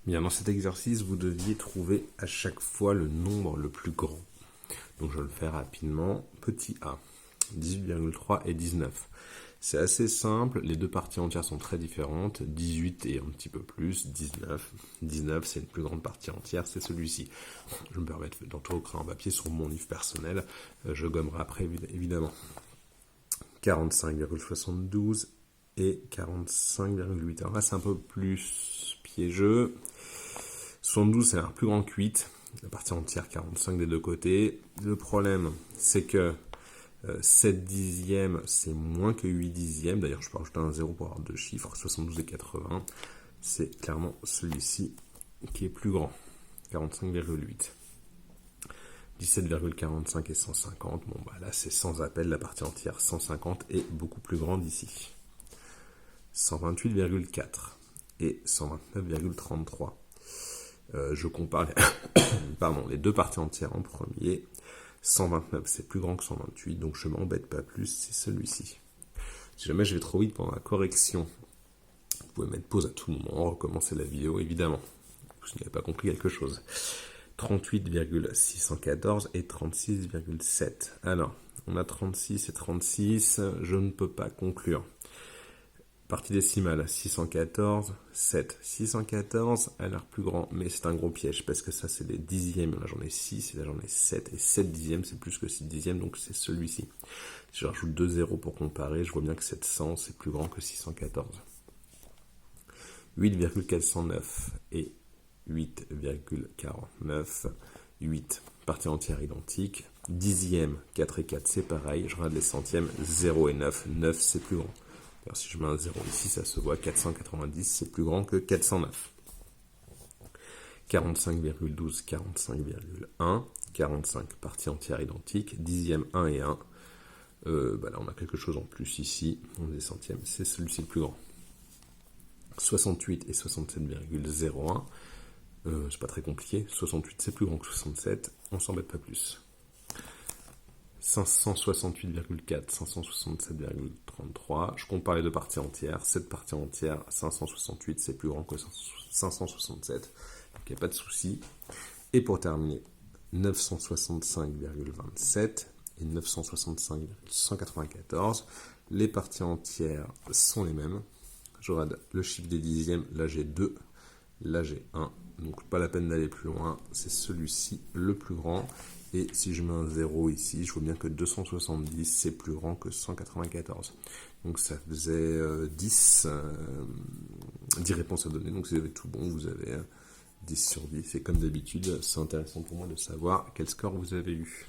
Bien, dans cet exercice, vous deviez trouver à chaque fois le nombre le plus grand. Donc je vais le faire rapidement. Petit a, 18,3 et 19. C'est assez simple, les deux parties entières sont très différentes. 18 et un petit peu plus, 19. 19, c'est une plus grande partie entière, c'est celui-ci. Je me permets d'entrer en papier sur mon livre personnel. Je gommerai après, évidemment. 45,72 et 45,8. Alors là, c'est un peu plus piégeux. 72, c'est un plus grand que 8. La partie entière, 45 des deux côtés. Le problème, c'est que 7 dixièmes, c'est moins que 8 dixièmes. D'ailleurs, je peux rajouter un 0 pour avoir deux chiffres, 72 et 80. C'est clairement celui-ci qui est plus grand, 45,8. 17,45 et 150. Bon, bah là, c'est sans appel. La partie entière, 150, est beaucoup plus grande ici. 128,4 et 129,33. Je compare les deux parties entières en premier. 129, c'est plus grand que 128, donc je ne m'embête pas plus, c'est celui-ci. Si jamais je vais trop vite pendant la correction, vous pouvez mettre pause à tout moment, recommencer la vidéo, évidemment. Si vous n'avez pas compris quelque chose. 38,614 et 36,7. Alors, on a 36 et 36, je ne peux pas conclure. Partie décimale, 614, 7. 614 a l'air plus grand, mais c'est un gros piège, parce que ça, c'est des dixièmes. Là, j'en ai 6, et là, j'en ai 7. Et 7 dixièmes, c'est plus que 6 dixièmes, donc c'est celui-ci. Si je rajoute 2 zéros pour comparer, je vois bien que 700, c'est plus grand que 614. 8,409 et 8,49. 8, partie entière identique. Dixième, 4 et 4, c'est pareil. Je regarde les centièmes, 0 et 9. 9, c'est plus grand. Alors, si je mets un 0 ici, ça se voit, 490, c'est plus grand que 409. 45,12, 45,1, 45, partie entière identique, dixième 1 et 1. Là, on a quelque chose en plus ici, on a des centièmes, c'est celui-ci le plus grand. 68 et 67,01, c'est pas très compliqué, 68 c'est plus grand que 67, on s'embête pas plus. 568,4, 567,33. Je compare les deux parties entières. Cette partie entière, 568, c'est plus grand que 567. Donc il n'y a pas de souci. Et pour terminer, 965,27 et 965,194. Les parties entières sont les mêmes. Je regarde le chiffre des dixièmes. Là, j'ai 2. Là, j'ai 1. Donc, pas la peine d'aller plus loin. C'est celui-ci le plus grand. Et si je mets un 0 ici, je vois bien que 270, c'est plus grand que 194. Donc ça faisait 10 réponses à donner. Donc si vous avez tout bon, vous avez 10 sur 10. Et comme d'habitude, c'est intéressant pour moi de savoir quel score vous avez eu.